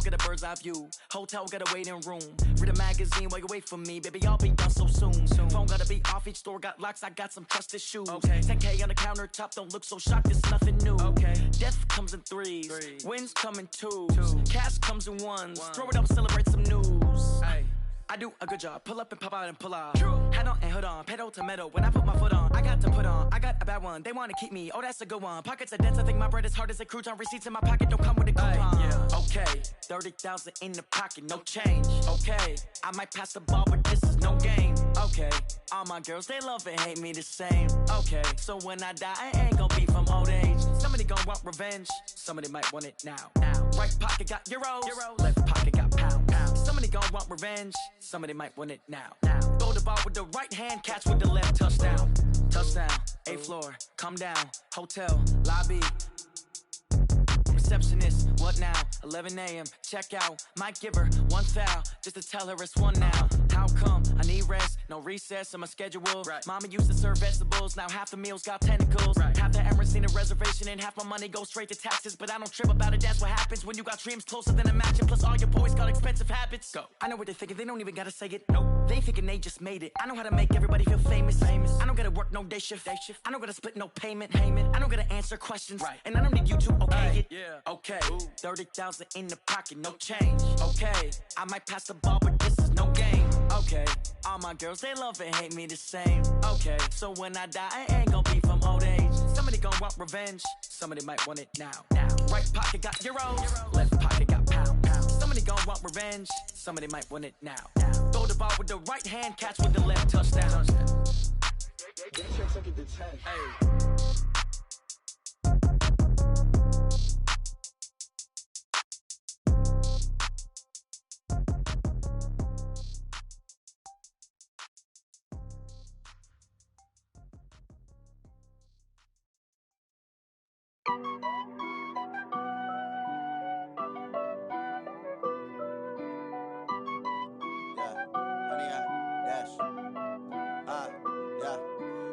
get a bird's eye view. Hotel got a waiting room. Read a magazine while you wait for me, baby. I'll be done so soon. Phone gotta be off. Each store got locks. I got some trusted shoes. 10K on the countertop. Don't look so shocked. It's nothing new. Death comes in threes. Wins come in twos. Cash comes in ones. Throw it up, celebrate some news. I do a good job. Pull up and pop out and pull out. Head on and hood on. Pedal to metal. When I put my foot on, I got to put on. I got a bad one. They want to keep me. Oh, that's a good one. Pockets are dense. I think my bread is hard as a crouton. Receipts in my pocket don't come with a coupon. Okay, 30,000 in the pocket, no change. Okay, I might pass the ball, but this is no game. Okay, all my girls, they love and hate me the same. Okay, so when I die, I ain't gonna be from old age. Somebody gonna want revenge. Somebody might want it now. Right pocket got euros. Left pocket got pounds. Somebody gonna want revenge. Somebody might want it now. Throw the ball with the right hand, catch with the left. Touchdown. Touchdown. 8th floor. Come down. Hotel. Lobby. Receptionist. What now? 11 a.m. Check out. Might give her one foul just to tell her it's one now. How come? I need rest. No recess on my schedule. Mama used to serve vegetables. Now half the meals got tentacles. Half the Emirates need a reservation and half my money goes straight to taxes. But I don't trip about it. That's what happens when you got dreams closer than a match. Plus all your boys got expensive habits. Go. I know what they're thinking. They don't even gotta say it. Nope. They thinking they just made it. I know how to make everybody feel famous. I don't gotta work no day shift. I don't gotta split no payment. I don't gotta answer questions. And I don't need you to okay it. Okay. 30,000 in the pocket, no change. Okay. I might pass the ball, but this is no game. Okay. All my girls, they love and hate me the same. Okay. So when I die, I ain't gonna be from old age. Somebody gonna want revenge. Somebody might want it now. Right pocket got euros. Left pocket got pounds. Somebody gonna want revenge. Somebody might want it now. Throw the ball with the right hand, catch with the left. Touchdown.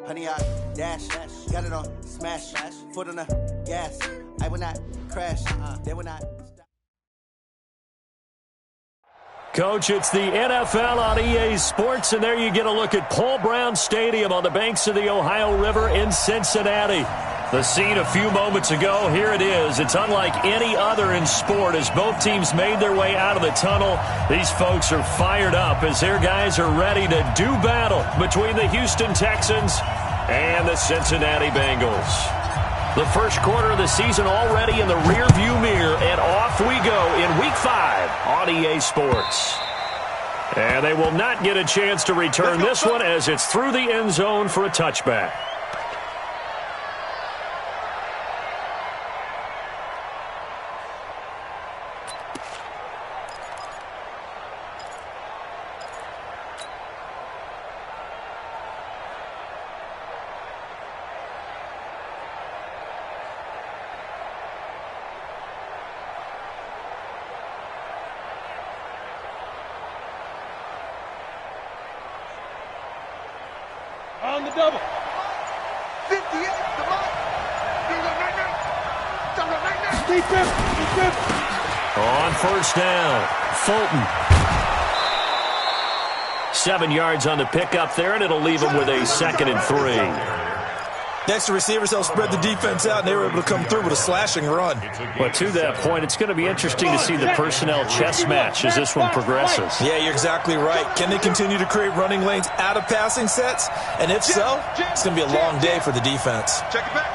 Honey, I dash, got it on smash, foot on the gas. I will not crash, they will not stop. Coach, it's the NFL on EA Sports, and there you get a look at Paul Brown Stadium on the banks of the Ohio River in Cincinnati. The scene a few moments ago, here it is. It's unlike any other in sport as both teams made their way out of the tunnel. These folks are fired up as their guys are ready to do battle between the Houston Texans and the Cincinnati Bengals. The first quarter of the season already in the rearview mirror, and off we go in Week 5 on EA Sports. And they will not get a chance to return this one as it's through the end zone for a touchback. On the double. 58, the mark. Defense. On first down, Fulton. 7 yards on the pickup there, and it'll leave him with a 2nd and 3. Next to receivers, they'll spread the defense out, and they were able to come through with a slashing run. Well, to that point, it's going to be interesting to see the personnel chess match as this one progresses. Yeah, you're exactly right. Can they continue to create running lanes out of passing sets? And if so, it's going to be a long day for the defense. Check it back.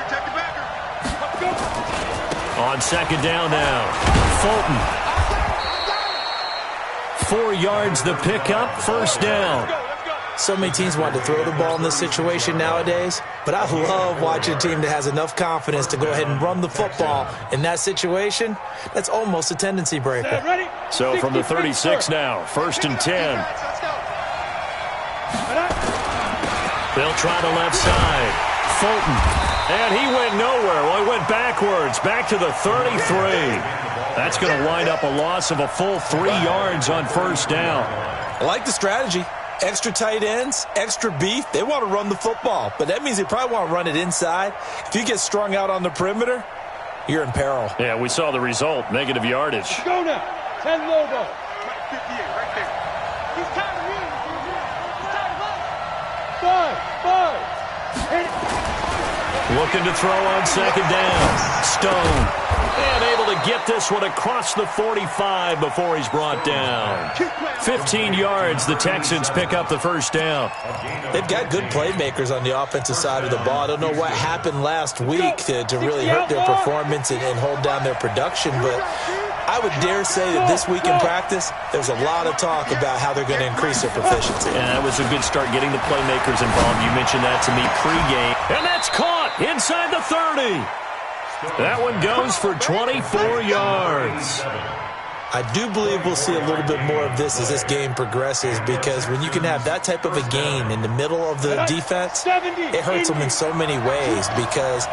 Let's go. On 2nd down now, Fulton. 4 yards the pickup, first down. So many teams want to throw the ball in this situation nowadays, but I love watching a team that has enough confidence to go ahead and run the football. In that situation, that's almost a tendency breaker. So from the 36 now, 1st and 10. They'll try the left side. Fulton. And he went nowhere. Well, he went backwards, back to the 33. That's going to wind up a loss of a full 3 yards on first down. I like the strategy. Extra tight ends, extra beef. They want to run the football, but that means they probably want to run it inside. If you get strung out on the perimeter, you're in peril. Yeah, we saw the result, negative yardage. Go now. 10 low ball. Right 58, right there. He's tired of me. He's tired of us. 5. Hit it. Looking to throw on second down. Stone. And able to get this one across the 45 before he's brought down. 15 yards, the Texans pick up the first down. They've got good playmakers on the offensive side of the ball. I don't know what happened last week to really hurt their performance and hold down their production, but I would dare say that this week in practice, there's a lot of talk about how they're going to increase their proficiency. And that was a good start getting the playmakers involved. You mentioned that to me pregame. And that's caught inside the 30. That one goes for 24 yards. I do believe we'll see a little bit more of this as this game progresses, because when you can have that type of a gain in the middle of the defense, it hurts them in so many ways, because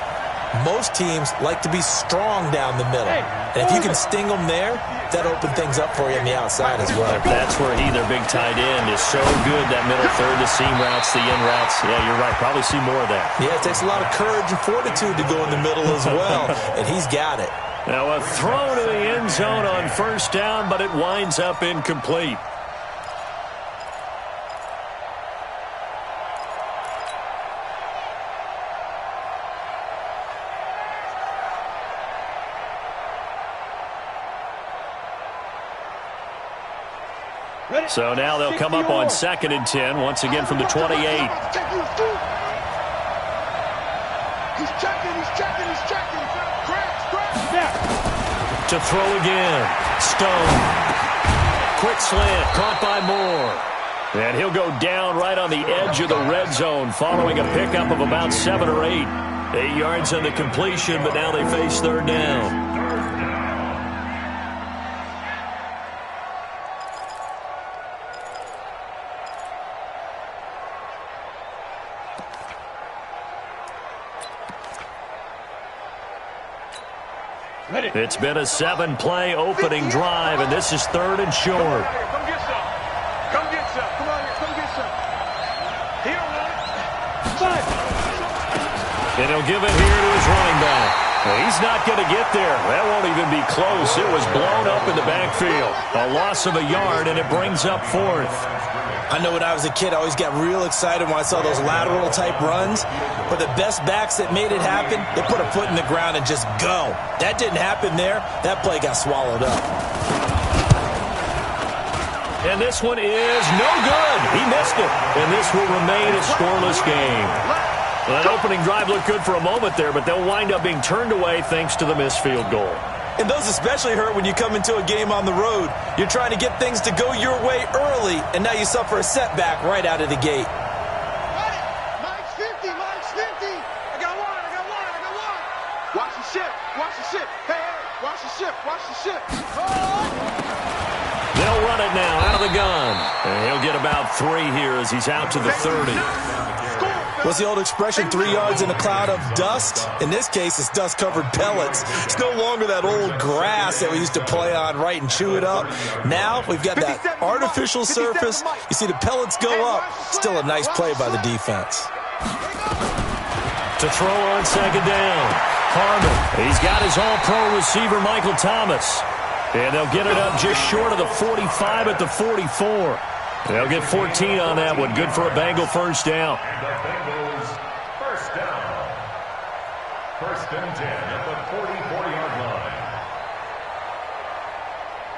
most teams like to be strong down the middle. And if you can sting them there, that opens things up for you on the outside as well. That's where their big tight end, is so good, that middle third, the seam routes, the in routes. Yeah, you're right. Probably see more of that. Yeah, it takes a lot of courage and fortitude to go in the middle as well, and he's got it. Now a throw to the end zone on first down, but it winds up incomplete. So now they'll come up on 2nd and 10, once again from the 28. He's checking. To throw again. Stone. Quick slant, caught by Moore. And he'll go down right on the edge of the red zone following a pickup of about 7 or 8. 8 yards on the completion, but now they face third down. It's been a 7-play opening drive, and this is 3rd and short. Come get some. Come get some. Come on here. Come get some. He don't want it. 5. And he'll give it here to his running back. Well, he's not going to get there. That won't even be close. It was blown up in the backfield. A loss of a yard, and it brings up 4th. I know when I was a kid, I always got real excited when I saw those lateral-type runs. But the best backs that made it happen, they put a foot in the ground and just go. That didn't happen there. That play got swallowed up. And this one is no good. He missed it. And this will remain a scoreless game. Well, that opening drive looked good for a moment there, but they'll wind up being turned away thanks to the missed field goal. And those especially hurt when you come into a game on the road. You're trying to get things to go your way early, and now you suffer a setback right out of the gate. Mine's 50. I got one. Watch the ship. Hey, watch the ship. They'll run it now out of the gun. And he'll get about 3 here as he's out to the 30. What's the old expression, 3 yards in a cloud of dust? In this case, it's dust-covered pellets. It's no longer that old grass that we used to play on, right, and chew it up. Now we've got that artificial surface. You see the pellets go up. Still a nice play by the defense. To throw on second down. Harmon. He's got his all-pro receiver, Michael Thomas. And they'll get it up just short of the 45 at the 44. They'll get 14 on that one. Good for a Bengal first down. First and 10 at the 44-yard line.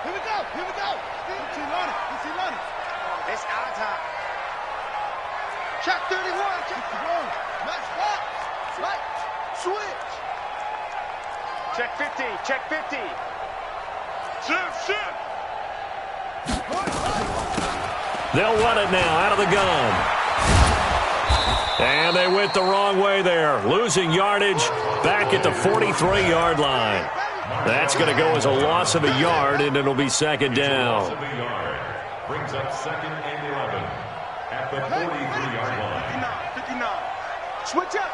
Here we go. Let's see Lonnie. It's our time. Check 31. Nice spot. Right. Switch. Check 50. Ship. They'll run it now out of the gun. And they went the wrong way there. Losing yardage back at the 43-yard line. That's going to go as a loss of a yard, and it'll be second down. Brings up 2nd and 11 at the 43-yard line. 59. Switch up.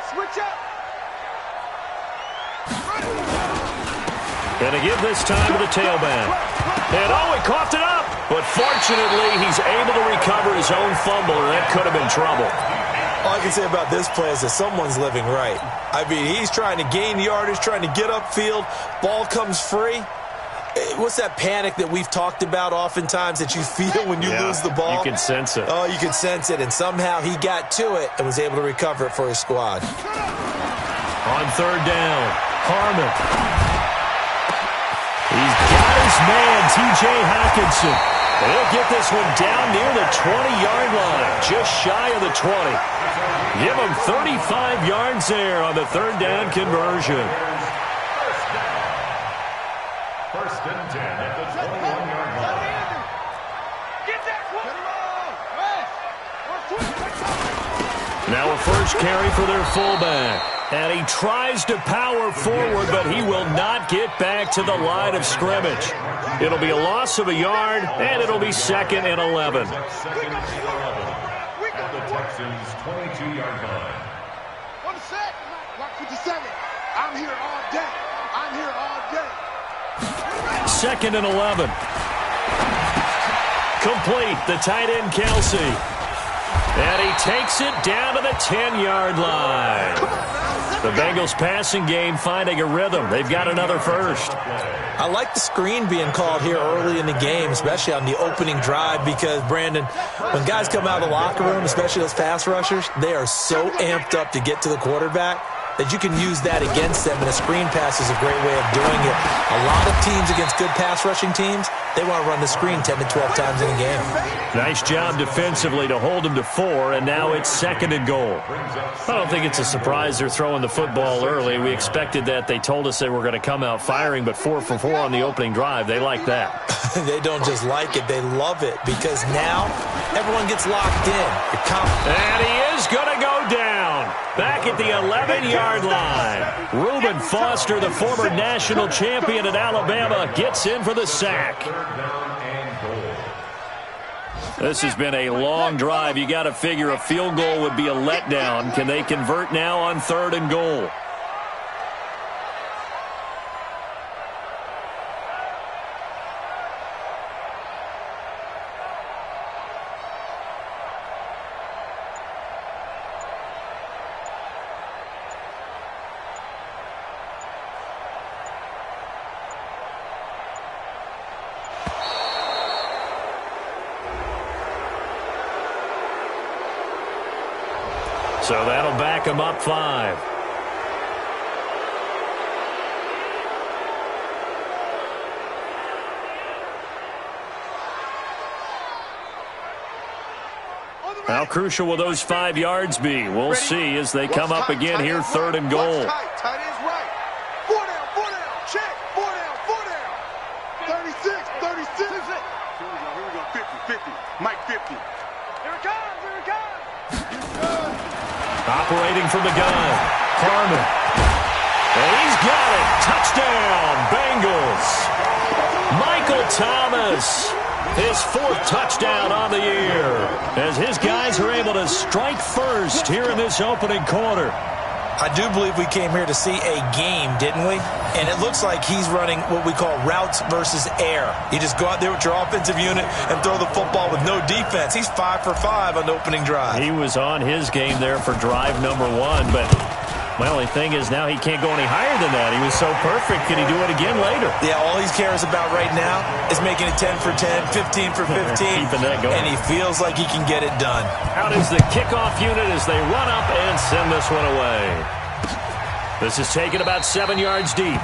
And to give this time to the tailback. And he coughed it up. But fortunately, he's able to recover his own fumble, or that could have been trouble. All I can say about this play is that someone's living right. I mean, he's trying to gain yardage, trying to get upfield. Ball comes free. What's that panic that we've talked about oftentimes that you feel when you lose the ball? You can sense it. Oh, you can sense it, and somehow he got to it and was able to recover it for his squad. On third down, Harmon. He's got his man, T.J. Hockenson. He'll get this one down near the 20-yard line, just shy of the 20. Give him 35 yards there on the third down conversion. First and 10 at the 21-yard line. Get that one! Now a first carry for their fullback. And he tries to power forward, but he will not get back to the line of scrimmage. It'll be a loss of a yard, and it'll be 2nd and 11. At the Texans' 22-yard line. On the set, Block 57. I'm here all day. I'm here all day. 2nd and 11. Complete, the tight end Kelsey. And he takes it down to the 10-yard line. The Bengals passing game finding a rhythm. They've got another first. I like the screen being called here early in the game, especially on the opening drive, because, Brandon, when guys come out of the locker room, especially those pass rushers, they are so amped up to get to the quarterback that you can use that against them, and a screen pass is a great way of doing it. A lot of teams against good pass rushing teams, they want to run the screen 10 to 12 times in a game. Nice job defensively to hold them to 4, and now it's 2nd and goal. I don't think it's a surprise they're throwing the football early. We expected that. They told us they were going to come out firing, but 4 for 4 on the opening drive. They like that. They don't just like it, they love it, because now everyone gets locked in. And he is going to go down. Back at the 11-yard line. Reuben Foster, the former national champion at Alabama, gets in for the sack. This has been a long drive. You got to figure a field goal would be a letdown. Can they convert now on 3rd and goal? So that'll back him up 5. How crucial will those 5 yards be? We'll see as they come up again here, 3rd and goal. Tight ends right. 4 down, check. 4 down. 36. Here we go, 50. Mike 50. Here it comes. Operating from the gun, Harmon. And he's got it. Touchdown, Bengals. Michael Thomas, his 4th touchdown on the year, as his guys are able to strike first here in this opening quarter. I do believe we came here to see a game, didn't we? And it looks like he's running what we call routes versus air. You just go out there with your offensive unit and throw the football with no defense. He's 5 for 5 on the opening drive. He was on his game there for drive number 1, but my only thing is now he can't go any higher than that. He was so perfect. Can he do it again later? Yeah, all he cares about right now is making it 10 for 10, 15 for 15. Keeping that going. And he feels like he can get it done. Out is the kickoff unit as they run up and send this one away. This is taken about 7 yards deep.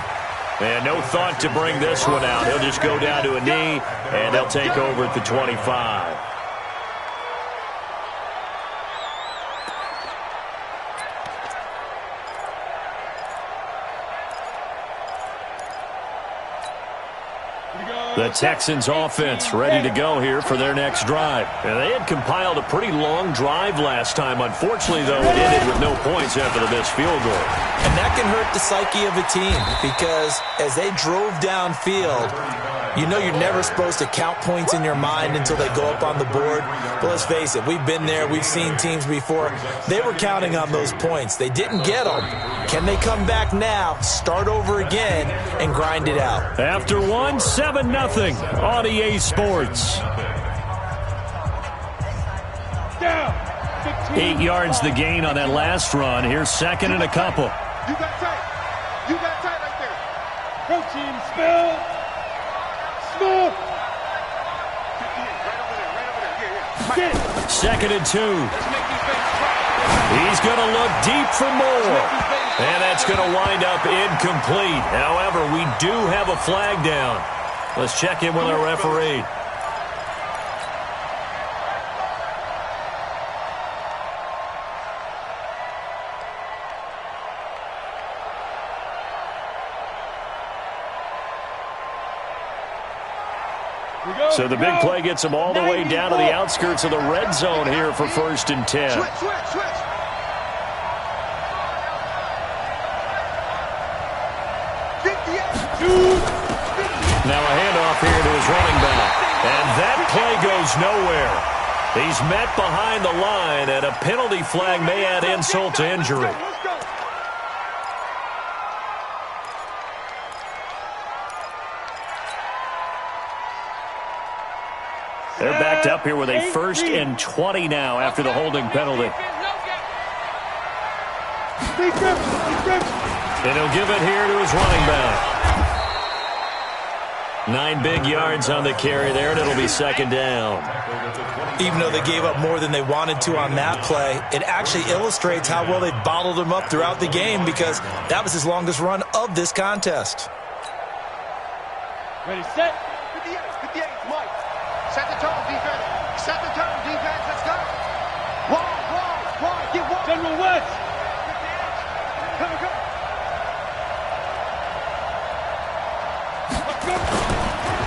And no thought to bring this one out. He'll just go down to a knee, and they'll take over at the 25. The Texans offense ready to go here for their next drive. And they had compiled a pretty long drive last time. Unfortunately, though, it ended with no points after the missed field goal. And that can hurt the psyche of a team because as they drove downfield, you know you're never supposed to count points in your mind until they go up on the board. But let's face it, we've been there. We've seen teams before. They were counting on those points. They didn't get them. Can they come back now, start over again, and grind it out? After 7-0 on EA Sports. 8 yards the gain on that last run. Here's second and a couple. You got tight right there. Protein spill. Smooth. 2nd and 2. He's going to look deep for more. And that's going to wind up incomplete. However, we do have a flag down. Let's check in with our referee. So the big play gets them all the way down to the outskirts of the red zone here for 1st and 10. Switch. Now a handoff here to his running back. And that play goes nowhere. He's met behind the line, and a penalty flag may add insult to injury. They're backed up here with a 1st and 20 now after the holding penalty. And he'll give it here to his running back. 9 big yards on the carry there, and it'll be 2nd down. Even though they gave up more than they wanted to on that play, it actually illustrates how well they bottled him up throughout the game, because that was his longest run of this contest. Ready, set. 58, Mike. Set the tone, defense. Set the tone, defense. Let's go. Wide. Get wide. General West. Come.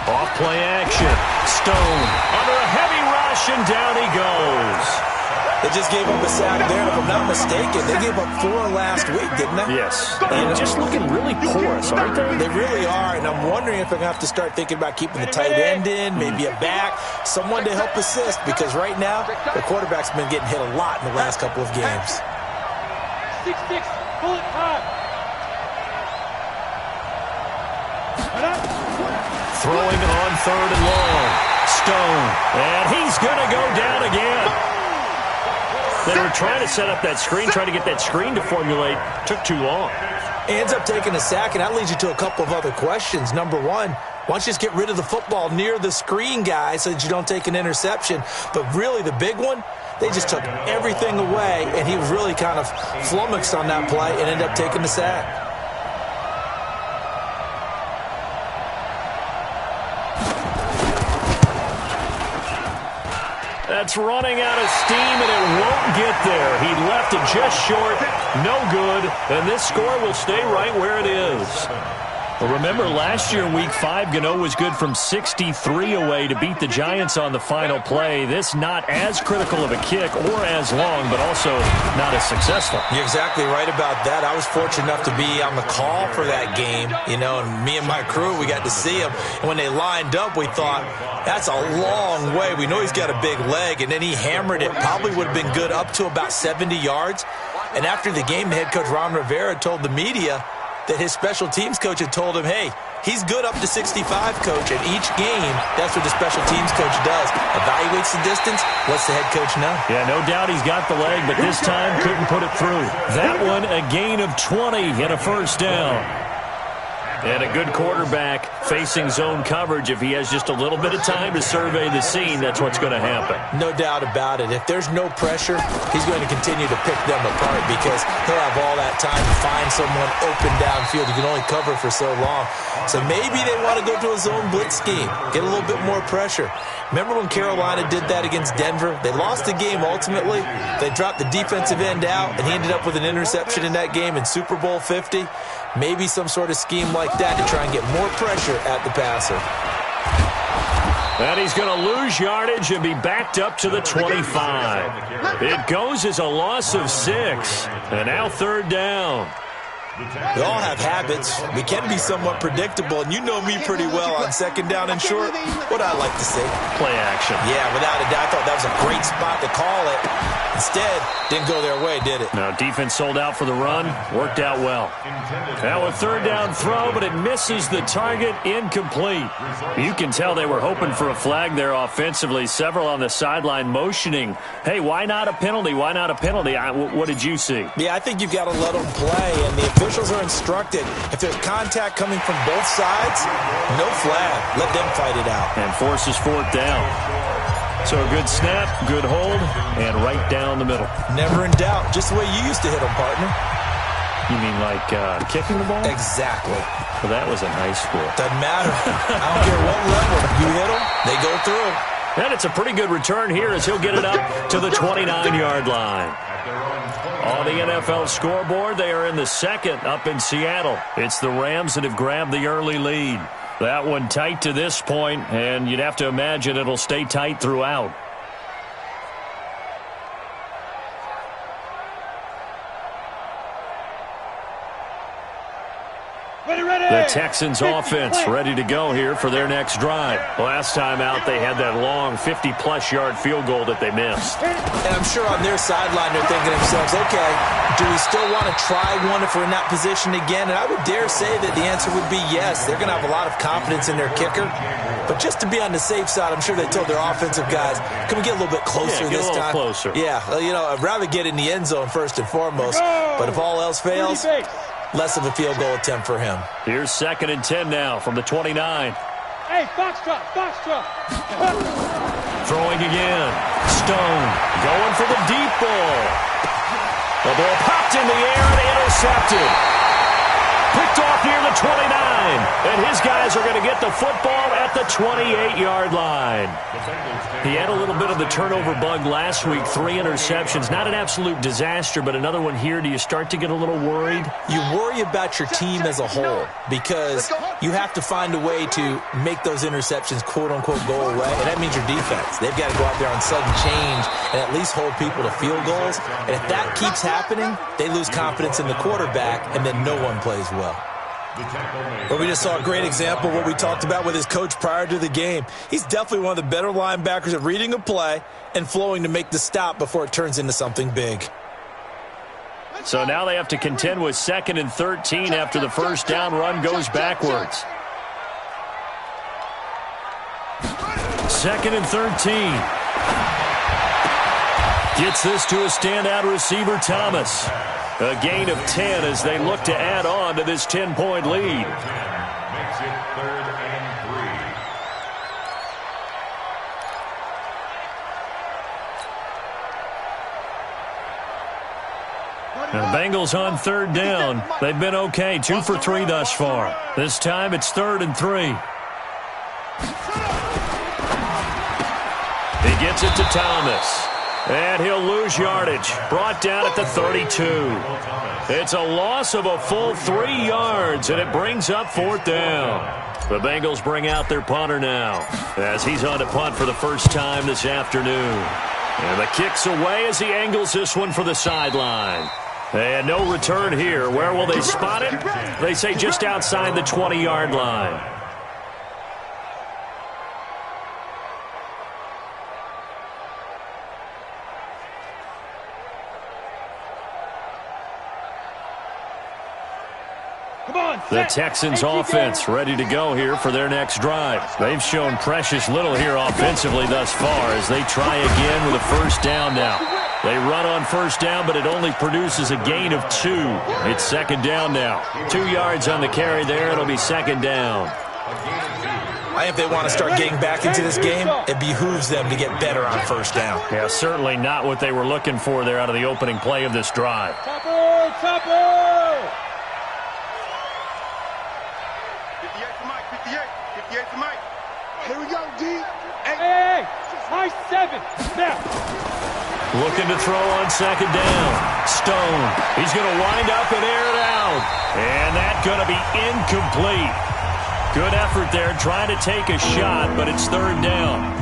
Off play action. Stone under a heavy rush, and down he goes. They just gave up a sack there, and if I'm not mistaken, they gave up 4 last week, didn't they? Yes. And just looking really porous, aren't they? They really are, and I'm wondering if they're going to have to start thinking about keeping the tight end in, maybe a back, someone to help assist, because right now, the quarterback's been getting hit a lot in the last couple of games. 6-6, bullet high. Throwing on 3rd and long. Stone, and he's going to go down again. They were trying to set up that screen, trying to get that screen to formulate. Took too long. Ends up taking a sack, and that leads you to a couple of other questions. Number one, why don't you just get rid of the football near the screen guy so that you don't take an interception? But really, the big one, they just took everything away, and he was really kind of flummoxed on that play and ended up taking the sack. That's running out of steam, and it won't get there. He left it just short. No good. And this score will stay right where it is. Well, remember, last year in Week 5, Gano was good from 63 away to beat the Giants on the final play. This not as critical of a kick or as long, but also not as successful. You're exactly right about that. I was fortunate enough to be on the call for that game, and me and my crew, we got to see him. And when they lined up, we thought, that's a long way. We know he's got a big leg, and then he hammered it. Probably would have been good up to about 70 yards. And after the game, the head coach, Ron Rivera, told the media that his special teams coach had told him, hey, he's good up to 65, coach. And each game, that's what the special teams coach does. Evaluates the distance, lets the head coach know. Yeah, no doubt he's got the leg, but this time couldn't put it through. That one, a gain of 20 and a 1st down. And a good quarterback facing zone coverage. If he has just a little bit of time to survey the scene, that's what's going to happen. No doubt about it. If there's no pressure, he's going to continue to pick them apart because he'll have all that time to find someone open downfield. You can only cover for so long. So maybe they want to go to a zone blitz scheme, get a little bit more pressure. Remember when Carolina did that against Denver? They lost the game ultimately. They dropped the defensive end out, and he ended up with an interception in that game in Super Bowl 50. Maybe some sort of scheme like that to try and get more pressure at the passer. And he's going to lose yardage and be backed up to the 25. It goes as a loss of 6. And now 3rd down. We all have habits. We can be somewhat predictable, and you know me pretty well on 2nd down and short. What I like to see. Play action. Yeah, without a doubt. I thought that was a great spot to call it. Instead, didn't go their way, did it? Now, defense sold out for the run. Worked out well. Now a 3rd down throw, but it misses the target. Incomplete. You can tell they were hoping for a flag there offensively. Several on the sideline motioning, hey, why not a penalty? Why not a penalty? What did you see? Yeah, I think you've got to let them play, and the officials are instructed, if there's contact coming from both sides, no flag. Let them fight it out. And forces fourth down. So a good snap, good hold, and right down the middle. Never in doubt. Just the way you used to hit them, partner. You mean like kicking the ball? Exactly. Well, that was in high school. Doesn't matter. I don't care what level. You hit them, they go through. And it's a pretty good return here as he'll get it up to the 29-yard line. On the NFL scoreboard, they are in the second up in Seattle. It's the Rams that have grabbed the early lead. That one tight to this point, and you'd have to imagine it'll stay tight throughout. The Texans offense ready to go here for their next drive. Last time out, they had that long 50-plus yard field goal that they missed. And I'm sure on their sideline they're thinking to themselves, okay, do we still want to try one if we're in that position again? And I would dare say that the answer would be yes. They're going to have a lot of confidence in their kicker. But just to be on the safe side, I'm sure they told their offensive guys, can we get a little bit closer this time? Closer. Yeah, you know, I'd rather get in the end zone first and foremost. But if all else fails, less of a field goal attempt for him. Here's 2nd and 10 now from the 29. Hey, foxtrot, foxtrot. Throwing again. Stone going for the deep ball. The ball popped in the air and intercepted. Picked off near the 29. And his guys are going to get the football at the 28-yard line. He had a little bit of the turnover bug last week. 3 interceptions. Not an absolute disaster, but another one here. Do you start to get a little worried? You worry about your team as a whole because you have to find a way to make those interceptions, quote-unquote, go away. And that means your defense. They've got to go out there on sudden change and at least hold people to field goals. And if that keeps happening, they lose confidence in the quarterback, and then no one plays well. Well, we just saw a great example of what we talked about with his coach prior to the game. He's definitely one of the better linebackers at reading a play and flowing to make the stop before it turns into something big. So now they have to contend with 2nd and 13 after the first down run goes backwards. 2nd and 13. Gets this to a standout receiver, Thomas. A gain of 10 as they look to add on to this 10-point lead. Makes it 3rd and 3. The Bengals on 3rd down. They've been okay, 2 for 3 thus far. This time it's 3rd and 3. He gets it to Thomas. And he'll lose yardage. Brought down at the 32. It's a loss of a full 3 yards, and it brings up 4th down. The Bengals bring out their punter now as he's on to punt for the first time this afternoon. And the kick's away as he angles this one for the sideline. And no return here. Where will they spot it? They say just outside the 20-yard line. The Texans offense ready to go here for their next drive. They've shown precious little here offensively thus far as they try again with a first down now. They run on first down, but it only produces a gain of 2. It's 2nd down now. 2 yards on the carry there. It'll be 2nd down. I think if they want to start getting back into this game, it behooves them to get better on first down. Yeah, certainly not what they were looking for there out of the opening play of this drive. Chopper, chopper! 58 to Mike, 58 to Mike. Here we go, D. Hey, high 7, now. Looking to throw on 2nd down. Stone. He's going to wind up and air it out. And that's going to be incomplete. Good effort there trying to take a shot, but it's 3rd down.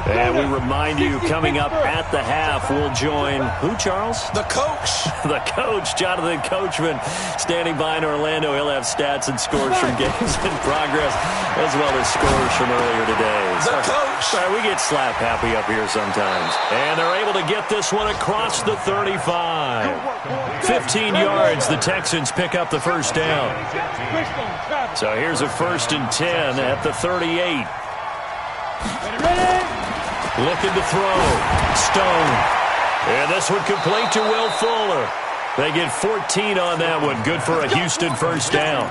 And we remind you, coming up at the half, we'll join who, Charles? The coach. The coach, Jonathan Coachman, standing by in Orlando. He'll have stats and scores from games in progress, as well as scores from earlier today. The coach. Sorry, we get slap happy up here sometimes. And they're able to get this one across the 35. 15 yards, the Texans pick up the first down. So here's a 1st and 10 at the 38. Looking to throw. Stone. And this one complete to Will Fuller. They get 14 on that one. Good for a Houston first down.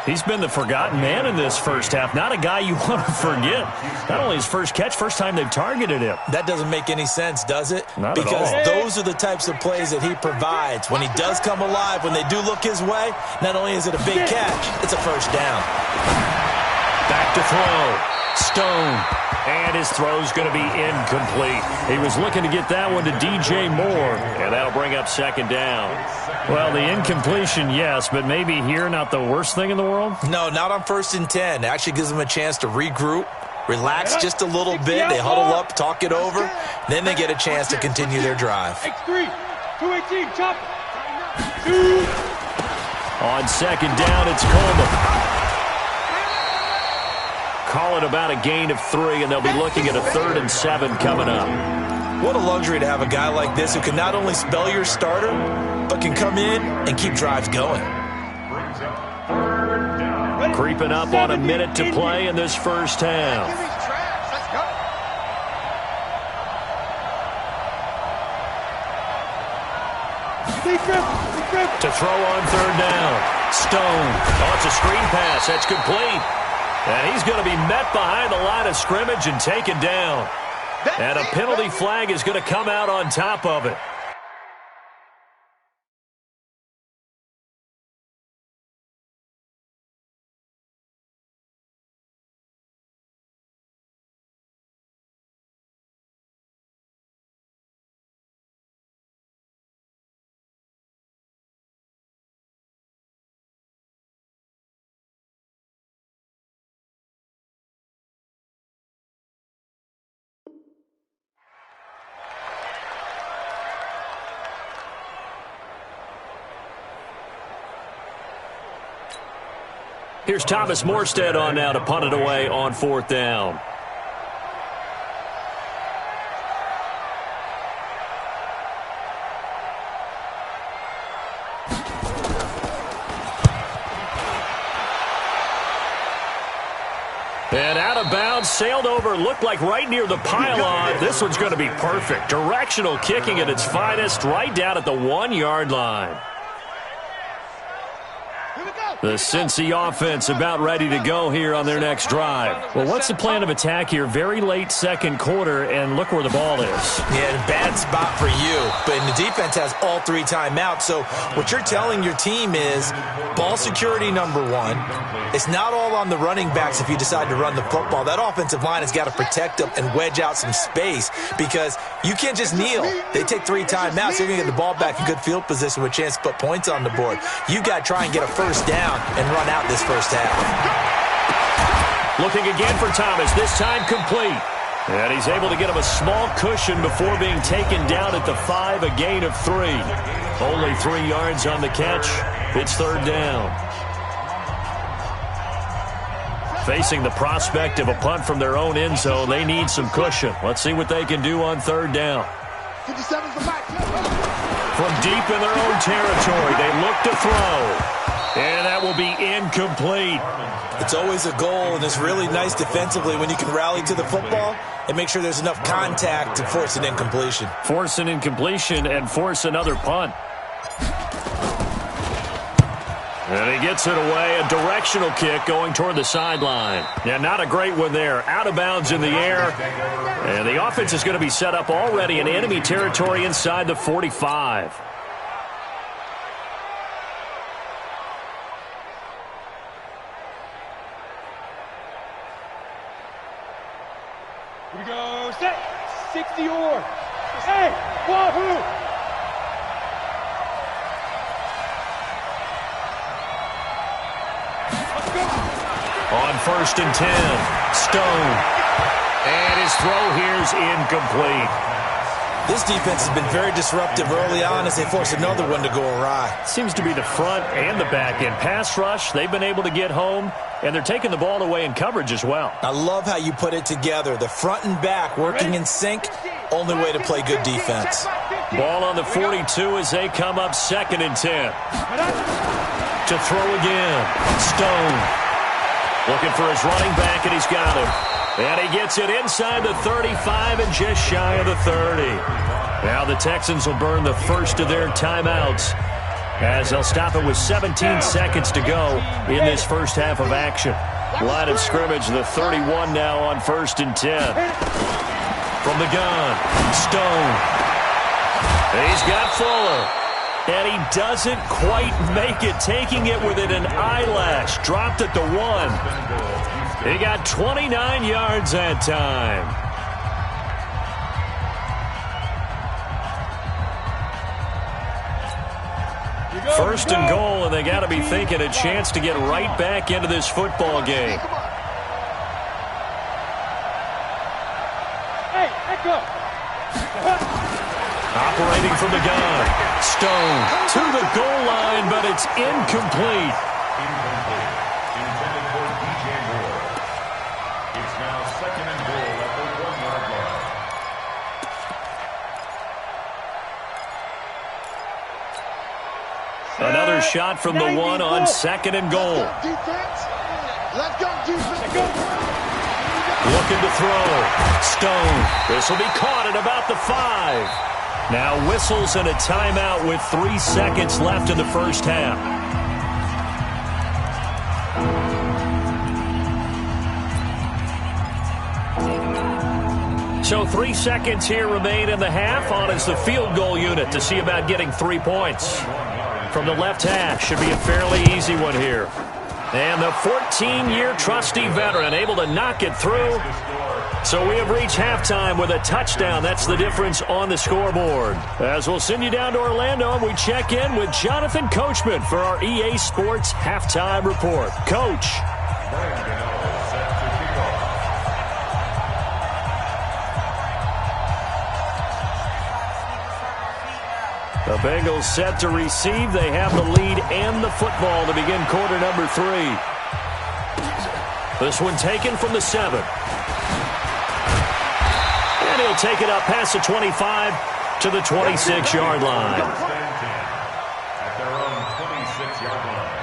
He's been the forgotten man in this first half. Not a guy you want to forget. Not only his first catch, first time they've targeted him. That doesn't make any sense, does it? Not because at all. Those are the types of plays that he provides. When he does come alive, when they do look his way, not only is it a big catch, it's a first down. Back to throw. Stone. And his throw's going to be incomplete. He was looking to get that one to DJ Moore, and that'll bring up second down. Well, the incompletion, yes, but maybe here not the worst thing in the world? No, not on 1st and 10. It actually gives them a chance to regroup, relax just a little bit. They huddle up, talk it over. Then they get a chance to continue their drive. X3, 218, chop. On second down, it's Coleman. Call it about a gain of 3, and they'll be looking at a 3rd and 7 coming up. What a luxury to have a guy like this who can not only spell your starter, but can come in and keep drives going. Creeping up on a minute to play in this first half. To throw on 3rd down. Stone. Oh, it's a screen pass. That's complete. And he's going to be met behind the line of scrimmage and taken down. And a penalty flag is going to come out on top of it. Here's Thomas Morstead on now to punt it away on 4th down. And out of bounds, sailed over, looked like right near the pylon. This one's going to be perfect. Directional kicking at its finest, right down at the 1-yard line. The Cincy offense about ready to go here on their next drive. Well, what's the plan of attack here? Very late second quarter, and look where the ball is. Yeah, bad spot for you. But the defense has all 3 timeouts. So what you're telling your team is ball security number 1. It's not all on the running backs if you decide to run the football. That offensive line has got to protect them and wedge out some space because you can't just kneel. They take 3 timeouts. They're going to get the ball back in good field position with a chance to put points on the board. You got to try and get a first down and run out this first half. Looking again for Thomas, this time complete. And he's able to get him a small cushion before being taken down at the 5, a gain of 3. Only 3 yards on the catch. It's 3rd down. Facing the prospect of a punt from their own end zone, they need some cushion. Let's see what they can do on 3rd down. From deep in their own territory, they look to throw. And that will be incomplete. It's always a goal, and it's really nice defensively when you can rally to the football and make sure there's enough contact to force an incompletion. Force an incompletion and force another punt. And he gets it away, a directional kick going toward the sideline. Yeah, not a great one there. Out of bounds in the air. And the offense is going to be set up already in enemy territory inside the 45. Here we go, set, 60 or. Hey, wahoo! On 1st and 10, Stone. And his his throw here's incomplete. This defense has been very disruptive early on as they force another one to go awry. Seems to be the front and the back end. Pass rush, they've been able to get home, and they're taking the ball away in coverage as well. I love how you put it together. The front and back working in sync, only way to play good defense. Ball on the 42 as they come up 2nd and 10. To throw again. Stone. Looking for his running back, and he's got him. And he gets it inside the 35 and just shy of the 30. Now the Texans will burn the first of their timeouts as they'll stop it with 17 seconds to go in this first half of action. Line of scrimmage, the 31 now on 1st and 10. From the gun, Stone. He's got Fuller. And he doesn't quite make it, taking it within an eyelash. Dropped at the 1. He got 29 yards that time. First and goal, and they got to be thinking a chance to get right back into this football game. Hey, back up. Operating from the gun. Stone to the goal line, but it's incomplete. Incomplete. Intended for DJ Moore. It's now 2nd and goal at the 1-yard line. Another shot from the 1 on 2nd and goal. Defense. Let's go, defense. Looking to throw. Stone. This will be caught at about the 5. Now whistles and a timeout with 3 seconds left in the first half. So 3 seconds here remain in the half. On is the field goal unit to see about getting 3 points. From the left hash, should be a fairly easy one here. And the 14-year trusty veteran able to knock it through. So we have reached halftime with a touchdown. That's the difference on the scoreboard. As we'll send you down to Orlando, and we check in with Jonathan Coachman for our EA Sports Halftime Report. Coach. The Bengals set to receive. They have the lead and the football to begin quarter number 3. This one taken from the 7. And he'll take it up past the 25 to the 26-yard line. At their own 26-yard line.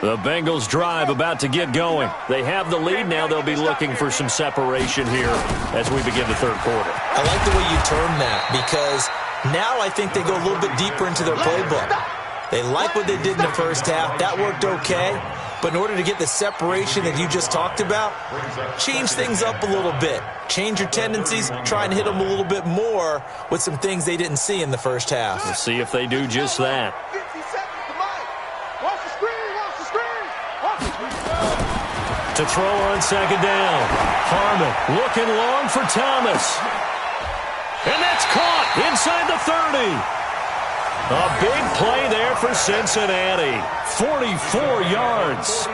The Bengals drive about to get going. They have the lead. Now they'll be looking for some separation here as we begin the third quarter. I like the way you term that because now I think they go a little bit deeper into their playbook. They like what they did in the first half. That worked okay. But in order to get the separation that you just talked about, change things up a little bit. Change your tendencies. Try and hit them a little bit more with some things they didn't see in the first half. We'll see if they do just that. 50 seconds to Mike. Watch the screen, watch the screen. Watch the screen. To throw on second down. Harmon looking long for Thomas. And that's caught inside the 30. A big play there for Cincinnati. 44 yards.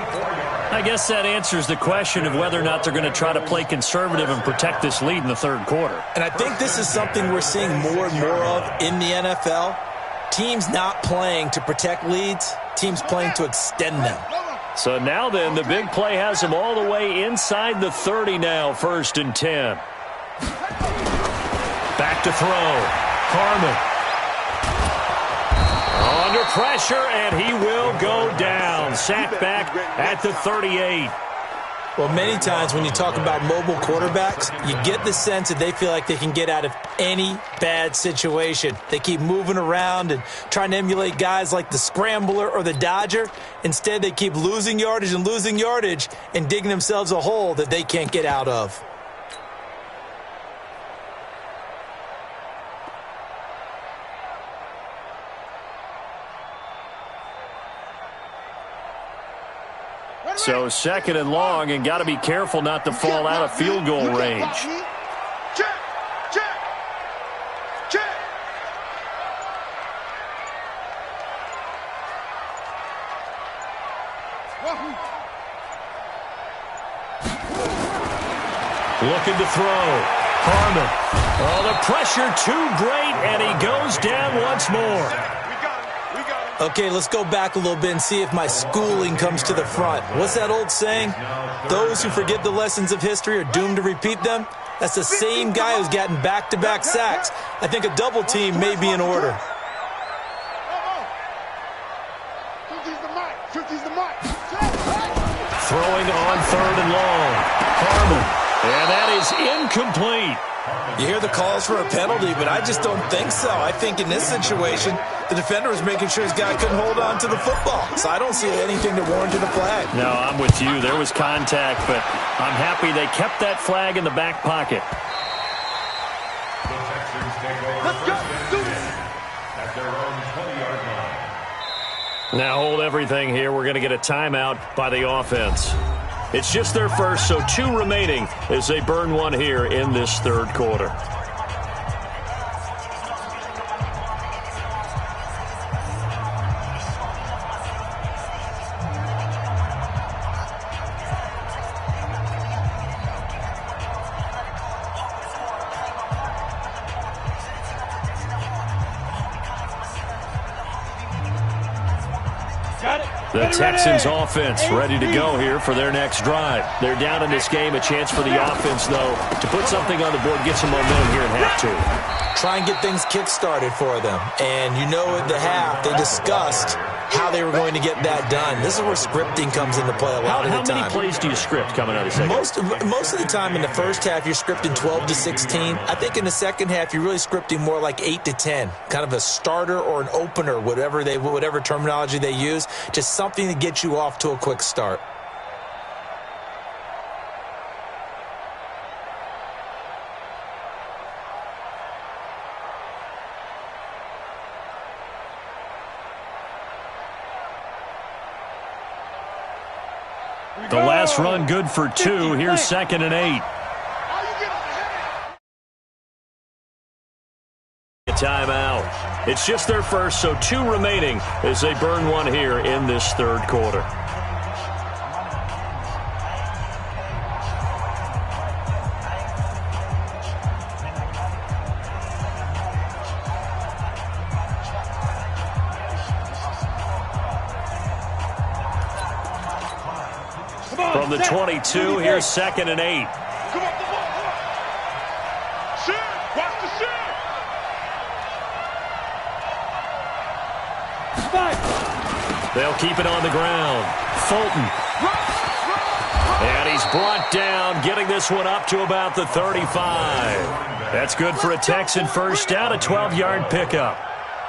I guess that answers the question of whether or not they're going to try to play conservative and protect this lead in the third quarter. And I think this is something we're seeing more and more of in the NFL. Teams not playing to protect leads, teams playing to extend them. So now then, the big play has them all the way inside the 30 now, 1st and 10. Back to throw. Harmon. Under pressure, and he will go down. Sacked back at the 38. Well, many times when you talk about mobile quarterbacks, you get the sense that they feel like they can get out of any bad situation. They keep moving around and trying to emulate guys like the Scrambler or the Dodger. Instead, they keep losing yardage and digging themselves a hole that they can't get out of. So 2nd and long, and got to be careful not to fall out of field goal range. Check, check, check. Looking to throw. Harmon. Oh, the pressure too great, and he goes down once more. Okay, let's go back a little bit and see if my schooling comes to the front. What's that old saying? Those who forget the lessons of history are doomed to repeat them. That's the same guy who's gotten back-to-back sacks. I think a double team may be in order. 50's the mic. 50's the mic. Throwing on 3rd and long. Harmon. And that is incomplete. You hear the calls for a penalty, but I just don't think so. I think in this situation, the defender was making sure his guy couldn't hold on to the football. So I don't see anything that warranted a flag. No, I'm with you. There was contact, but I'm happy they kept that flag in the back pocket. Let's go. Do this. At their own 20-yard line. Now hold everything here. We're going to get a timeout by the offense. It's just their first, so 2 remaining as they burn one here in this third quarter. The Texans offense ready to go here for their next drive. They're down in this game. A chance for the offense, though, to put something on the board, get some momentum here in half 2. Try and get things kick-started for them. And you know at the half, they discussed how they were going to get that done. This is where scripting comes into play a lot of the time. How many plays do you script coming out of the second? Most of the time in the first half, you're scripting 12 to 16. I think in the second half, you're really scripting more like 8 to 10. Kind of a starter or an opener, whatever terminology they use. Just something to get you off to a quick start. The last run good for 2. Here's 2nd and 8. A timeout. It's just their first, so 2 remaining as they burn one here in this third quarter. From the 22, here's 2nd and 8. Come on, come on. Shit, watch the shit. They'll keep it on the ground. Fulton. And he's brought down, getting this one up to about the 35. That's good for a Texan first down, a 12-yard pickup.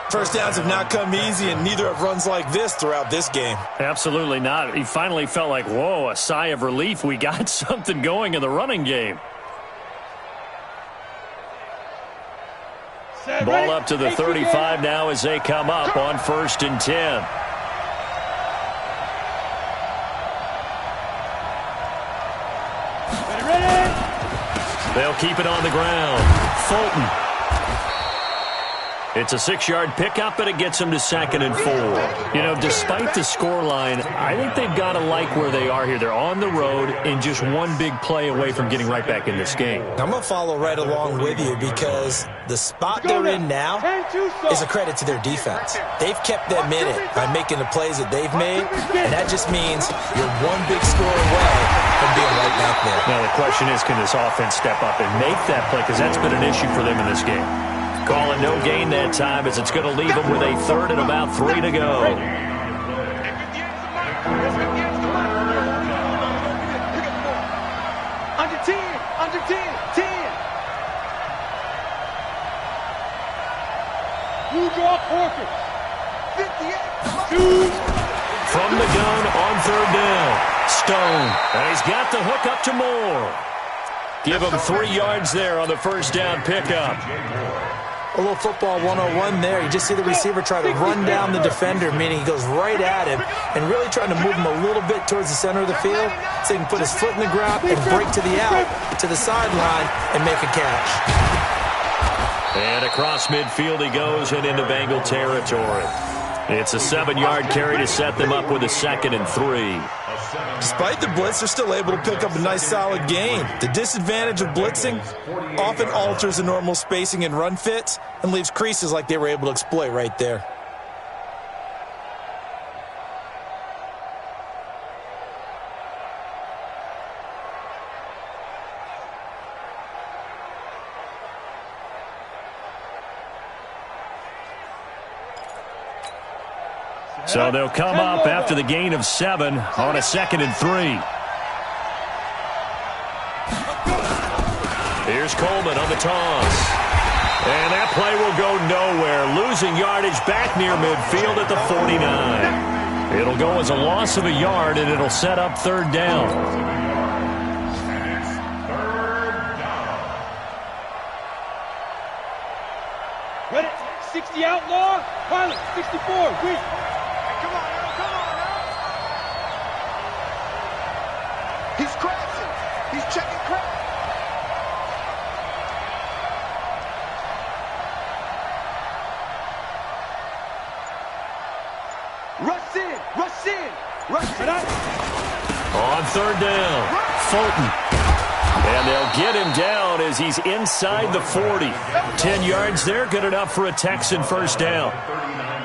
First downs have not come easy, and neither have runs like this throughout this game. Absolutely not. He finally felt like, whoa, a sigh of relief. We got something going in the running game. Ball up to the 35 now as they come up on 1st and 10. They'll keep it on the ground. Fulton. It's a 6-yard pickup, but it gets them to 2nd and 4. You know, despite the scoreline, I think they've got to like where they are here. They're on the road and just one big play away from getting right back in this game. I'm going to follow right along with you because the spot they're in now is a credit to their defense. They've kept them in it by making the plays that they've made, and that just means you're one big score away from being right back there. Now, the question is, can this offense step up and make that play? Because that's been an issue for them in this game. Calling no gain that time as it's going to leave them with a 3rd and about 3 to go. Under 10, under 10, 10. You draw Porkers. 58. From the gun on 3rd down. Stone. And he's got the hook up to Moore. Give him 3 yards there on the 1st down pickup. A little football 101 there. You just see the receiver try to run down the defender, meaning he goes right at him and really trying to move him a little bit towards the center of the field so he can put his foot in the ground and break to the out, to the sideline, and make a catch. And across midfield he goes and into Bengal territory. It's a 7-yard carry to set them up with a 2nd and 3. Despite the blitz, they're still able to pick up a nice solid gain. The disadvantage of blitzing often alters the normal spacing and run fits and leaves creases like they were able to exploit right there. So they'll come up after the gain of 7 on a 2nd and 3. Here's Coleman on the toss. And that play will go nowhere. Losing yardage back near midfield at the 49. It'll go as a loss of a yard, and it'll set up 3rd down. Ready? 60 outlaw. Pilot, 64. Weak. Come on now. He's crashing. He's checking crash. Rush in. Rush in. Rush in. On 3rd down, Fulton. And they'll get him down as he's inside the 40. 10 yards there, good enough for a Texan 1st down.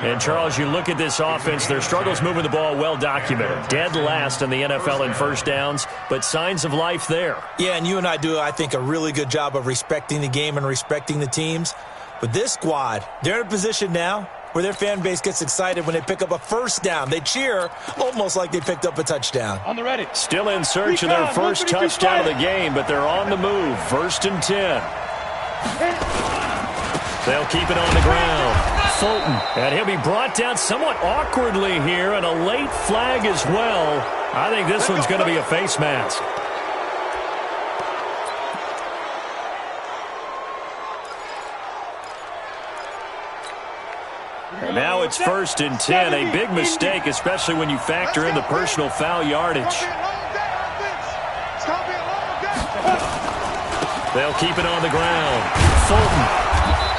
And, Charles, you look at this offense, their struggles moving the ball well documented. Dead last in the NFL in 1st downs, but signs of life there. Yeah, and you and I do, I think, a really good job of respecting the game and respecting the teams. But this squad, they're in a position now where their fan base gets excited when they pick up a 1st down. They cheer almost like they picked up a touchdown. On the ready. Still in search of their first touchdown of the game, but they're on the move. 1st and 10. They'll keep it on the ground. Fulton, and he'll be brought down somewhat awkwardly here, and a late flag as well. I think this one's going to be a face mask. And now it's 1st and 10, a big mistake, especially when you factor in the personal foul yardage. They'll keep it on the ground. Fulton.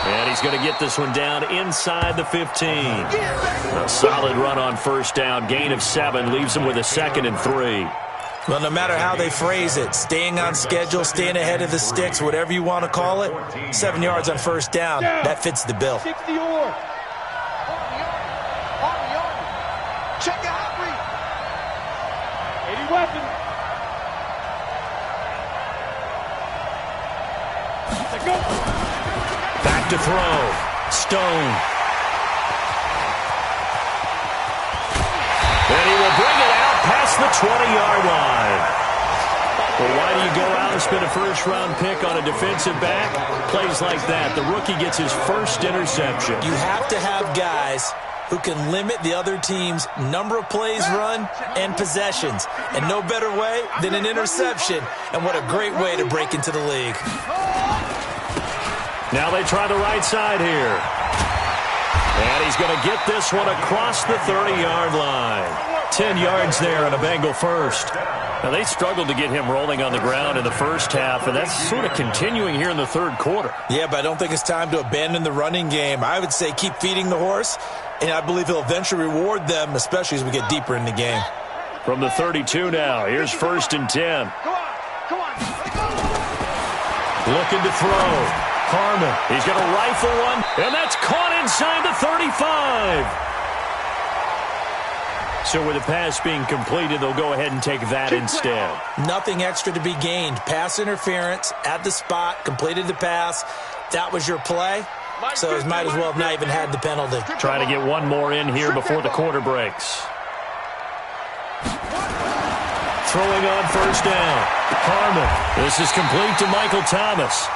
And he's going to get this one down inside the 15. A solid run on 1st down. Gain of 7 leaves him with a 2nd and 3. Well, no matter how they phrase it, staying on schedule, staying ahead of the sticks, whatever you want to call it, 7 yards on 1st down, that fits the bill. 60 or. Check your hot read. 80 weapons. Let's go. Back to throw. Stone. And he will bring it out past the 20-yard line. Well, why do you go out and spend a first-round pick on a defensive back? Plays like that. The rookie gets his first interception. You have to have guys who can limit the other team's number of plays run and possessions. And no better way than an interception. And what a great way to break into the league. Now they try the right side here. And he's going to get this one across the 30-yard line. 10 yards there and a Bengal first. Now, they struggled to get him rolling on the ground in the first half, and that's sort of continuing here in the third quarter. Yeah, but I don't think it's time to abandon the running game. I would say keep feeding the horse, and I believe he'll eventually reward them, especially as we get deeper in the game. From the 32 now, here's 1st and 10. Come on. Looking to throw. Harmon, he's going to rifle one, and that's caught inside the 35. So with the pass being completed, they'll go ahead and take that instead. Nothing extra to be gained. Pass interference at the spot, completed the pass. That was your play, so he might as well have not even had the penalty. Trying to get one more in here before the quarter breaks. Throwing on 1st down. Harmon. This is complete to Michael Thomas.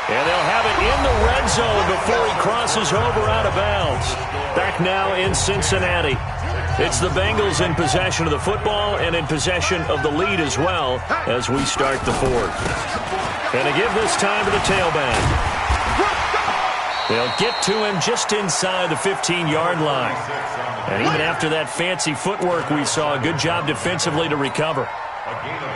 And they'll have it in the red zone before he crosses over out of bounds. Back now in Cincinnati. It's the Bengals in possession of the football and in possession of the lead as well as we start the fourth. And to give this time to the tailback. They'll get to him just inside the 15-yard line. And even after that fancy footwork we saw, a good job defensively to recover.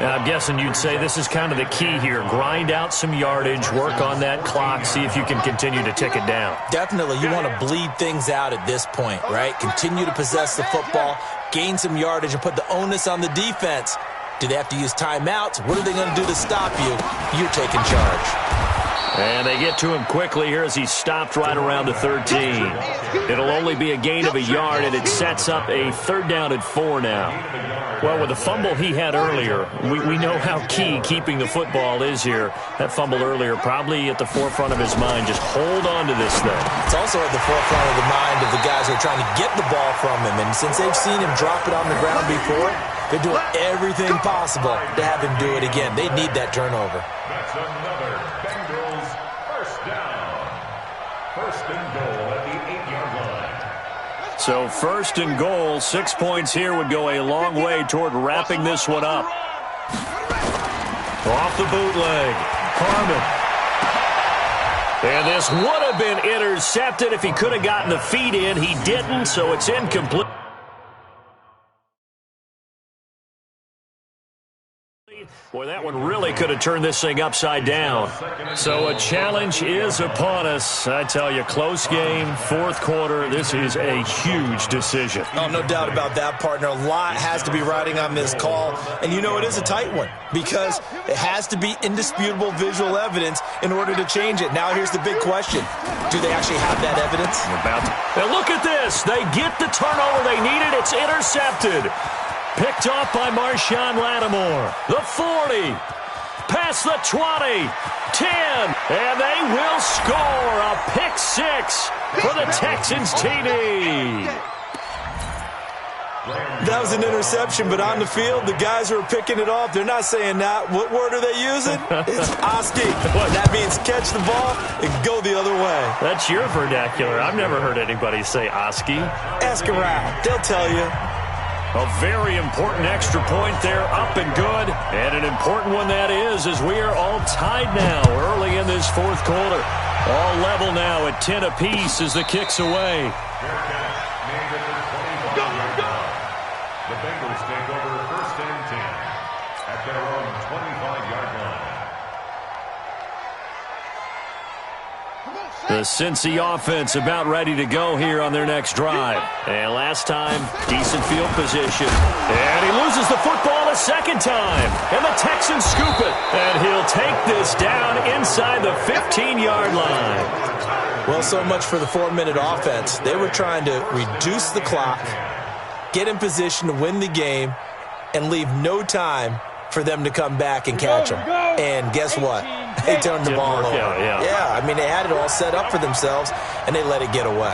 Now, I'm guessing you'd say this is kind of the key here. Grind out some yardage, work on that clock, see if you can continue to tick it down. Definitely. You want to bleed things out at this point, right? Continue to possess the football, gain some yardage, and put the onus on the defense. Do they have to use timeouts? What are they going to do to stop you? You're taking charge. And they get to him quickly here as he's stopped right around the 13. It'll only be a gain of a yard, and it sets up a 3rd down and 4 now. Well, with the fumble he had earlier, we know how key keeping the football is here. That fumble earlier probably at the forefront of his mind. Just hold on to this thing. It's also at the forefront of the mind of the guys who are trying to get the ball from him. And since they've seen him drop it on the ground before, they're doing everything possible to have him do it again. They need that turnover. That's another Bengals 1st down. 1st and goal at the 8-yard line. So 1st and goal, 6 points here would go a long way toward wrapping this one up. Off the bootleg, Harmon. And this would have been intercepted if he could have gotten the feet in. He didn't, so it's incomplete. Boy, that one really could have turned this thing upside down. So a challenge is upon us. I tell you, close game, 4th quarter. This is a huge decision. Oh, no doubt about that, partner. A lot has to be riding on this call. And you know it is a tight one because it has to be indisputable visual evidence in order to change it. Now here's the big question. Do they actually have that evidence? Now look at this. They get the turnover they needed. It's intercepted. Picked off by Marshawn Lattimore. The 40. Past the 20. 10. And they will score a pick 6 for the Texans TD. That was an interception, but on the field, the guys who are picking it off, they're not saying that. What word are they using? It's Oski. That means catch the ball and go the other way. That's your vernacular. I've never heard anybody say Oski. Ask around. They'll tell you. A very important extra point there, up and good. And an important one that is, as we are all tied now early in this 4th quarter. All level now at 10 apiece as the kick's away. The Bengals take over 1st and 10 at their own 25-yard line. The Cincy offense about ready to go here on their next drive. And last time, decent field position. And he loses the football a 2nd time. And the Texans scoop it. And he'll take this down inside the 15-yard line. Well, so much for the 4-minute offense. They were trying to reduce the clock, get in position to win the game, and leave no time for them to come back and catch them. And guess what? They turned the ball over. Yeah, I mean, they had it all set up for themselves, and they let it get away.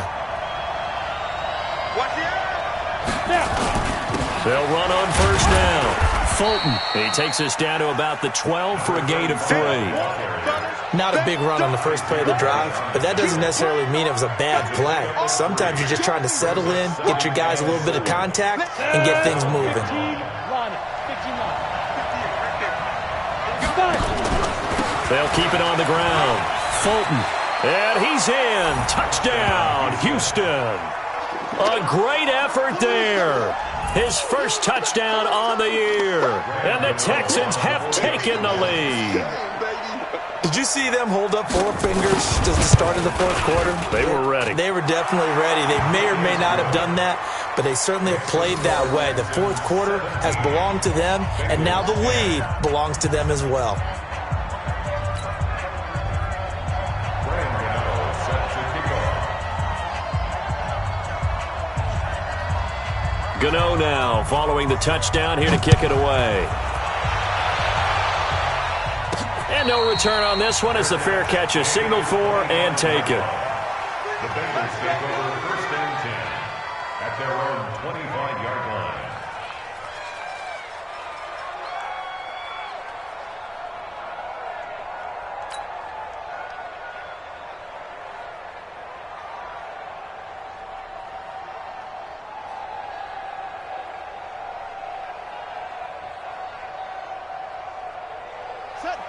They'll run on 1st down. Fulton. He takes us down to about the 12 for a gain of 3. Not a big run on the first play of the drive, but that doesn't necessarily mean it was a bad play. Sometimes you're just trying to settle in, get your guys a little bit of contact, and get things moving. They'll keep it on the ground. Fulton. And he's in. Touchdown, Houston. A great effort there. His first touchdown on the year. And the Texans have taken the lead. Did you see them hold up 4 fingers at the start of the fourth quarter? They were ready. They were definitely ready. They may or may not have done that, but they certainly have played that way. The fourth quarter has belonged to them, and now the lead belongs to them as well. Gano now following the touchdown here to kick it away. And no return on this one as the fair catch is signaled for and taken. The Bengals take over 1st and 10 at their own 25-yard line.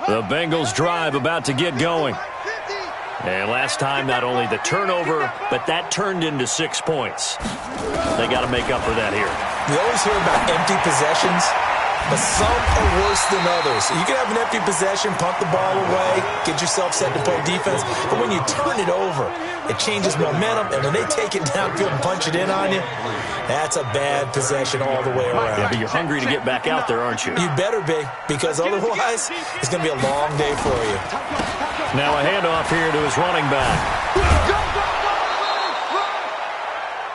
The Bengals drive about to get going. And last time, not only the turnover, but that turned into 6 points. They got to make up for that here. We always hear about empty possessions, but some are worse than others. You can have an empty possession, punt the ball away, get yourself set to play defense, but when you turn it over, it changes momentum, and when they take it downfield and punch it in on you, that's a bad possession all the way around. Yeah, but you're hungry to get back out there, aren't you? You better be, because otherwise, it's going to be a long day for you. Now a handoff here to his running back.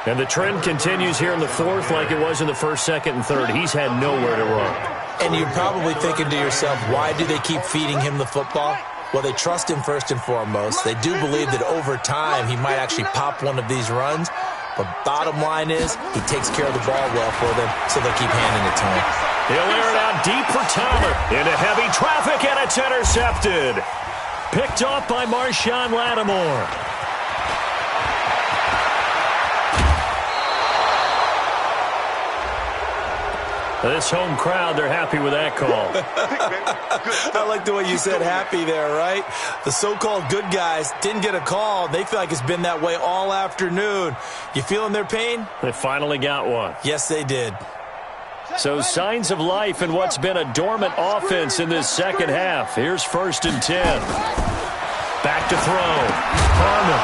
And the trend continues here in the fourth like it was in the first, second, and third. He's had nowhere to run. And you're probably thinking to yourself, why do they keep feeding him the football? Well, they trust him first and foremost. They do believe that over time he might actually pop one of these runs. But bottom line is he takes care of the ball well for them, so they'll keep handing it to him. He'll air it out deep for Thomas. Into heavy traffic, and it's intercepted. Picked off by Marshawn Lattimore. This home crowd, they're happy with that call. I like the way you said happy there, right? The so-called good guys didn't get a call. They feel like it's been that way all afternoon. You feeling their pain? They finally got one. Yes, they did. So signs of life in what's been a dormant offense in this second half. Here's 1st and 10. Back to throw. Harmon.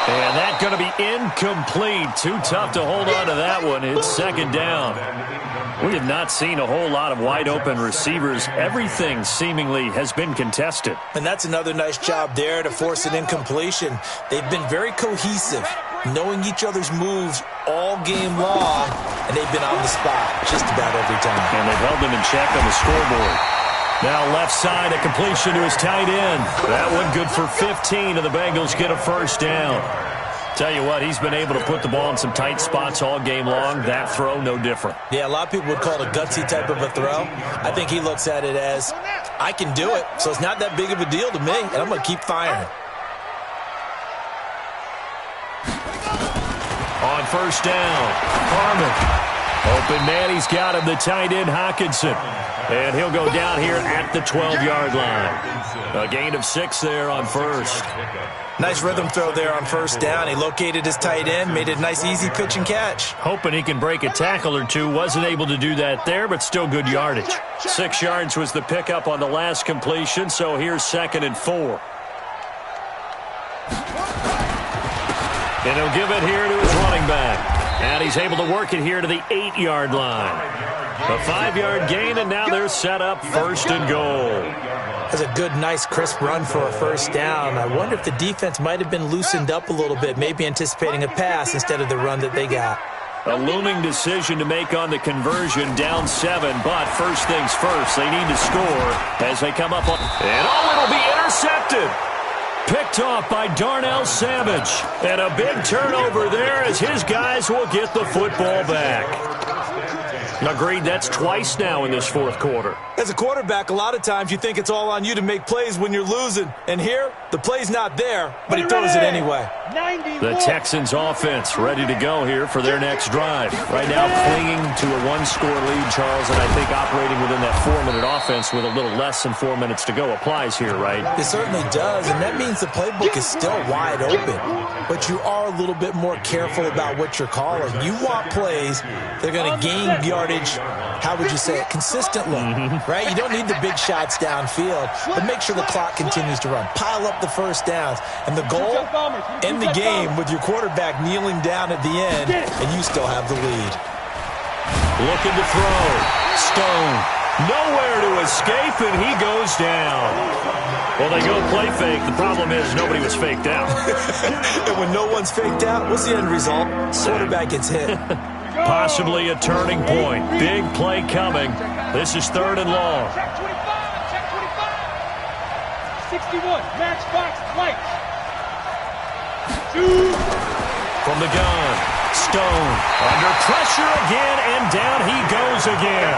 And that's going to be incomplete. Too tough to hold on to that one. It's 2nd down. We have not seen a whole lot of wide-open receivers. Everything seemingly has been contested. And that's another nice job there to force an incompletion. They've been very cohesive, knowing each other's moves all game long, and they've been on the spot just about every time. And they've held them in check on the scoreboard. Now left side, a completion to his tight end. That one good for 15, and the Bengals get a 1st down. Tell you what, he's been able to put the ball in some tight spots all game long. That throw, no different. Yeah, a lot of people would call it a gutsy type of a throw. I think he looks at it as, I can do it, so it's not that big of a deal to me, and I'm going to keep firing. On 1st down, Harmon. Open man, he's got him, the tight end, Hockenson. And he'll go down here at the 12-yard line. A gain of 6 there on 1st. Nice rhythm throw there on 1st down. He located his tight end, made it a nice, easy pitch and catch. Hoping he can break a tackle or two. Wasn't able to do that there, but still good yardage. 6 yards was the pickup on the last completion, so here's 2nd and 4. And he'll give it here to his running back. And he's able to work it here to the 8-yard line. A 5-yard gain, and now they're set up 1st and goal. That's a good, nice, crisp run for a 1st down. I wonder if the defense might have been loosened up a little bit, maybe anticipating a pass instead of the run that they got. A looming decision to make on the conversion, down 7, but first things first, they need to score as they come up on. And it'll be intercepted. Picked off by Darnell Savage. And a big turnover there as his guys will get the football back. Agreed. That's twice now in this fourth quarter. As a quarterback, a lot of times you think it's all on you to make plays when you're losing. And here, the play's not there, but he throws it anyway. The Texans offense ready to go here for their next drive. Right now clinging to a one-score lead, Charles, and I think operating within that 4-minute offense with a little less than 4 minutes to go applies here, right? It certainly does, and that means the playbook is still wide open. But you are a little bit more careful about what you're calling. You want plays that are going to gain yardage, how would you say it, consistently, right? You don't need the big shots downfield, but make sure the clock continues to run. Pile up the first downs. And the goal, end the game with your quarterback kneeling down at the end, and you still have the lead. Looking to throw. Stone. Nowhere to escape, and he goes down. Well, they go play fake. The problem is nobody was faked out. And when no one's faked out, what's the end result? Quarterback gets hit. Possibly a turning point. Big play coming. This is 3rd and long. Check 25. Check 25. 61. Match box. Light. 2. From the gun. Stone. Under pressure again, and down he goes again.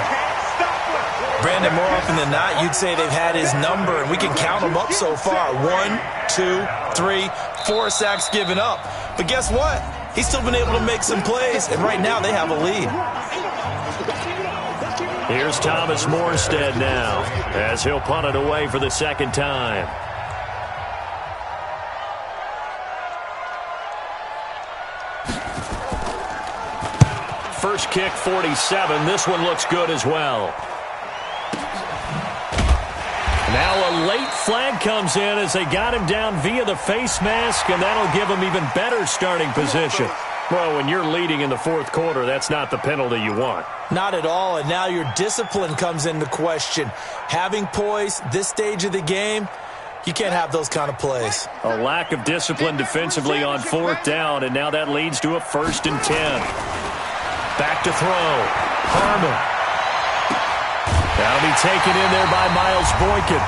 Brandon, more often than not, you'd say they've had his number, and we can count them up so far. 1, 2, 3, 4 sacks given up. But guess what? He's still been able to make some plays, and right now they have a lead. Here's Thomas Morstead now, as he'll punt it away for the second time. First kick, 47. This one looks good as well. Now a late flag comes in as they got him down via the face mask, and that'll give him even better starting position. Well, when you're leading in the fourth quarter, that's not the penalty you want. Not at all, and now your discipline comes into question. Having poise this stage of the game, you can't have those kind of plays. A lack of discipline defensively on 4th down, and now that leads to a 1st and 10. Back to throw. Harmon. That'll be taken in there by Miles Boykin.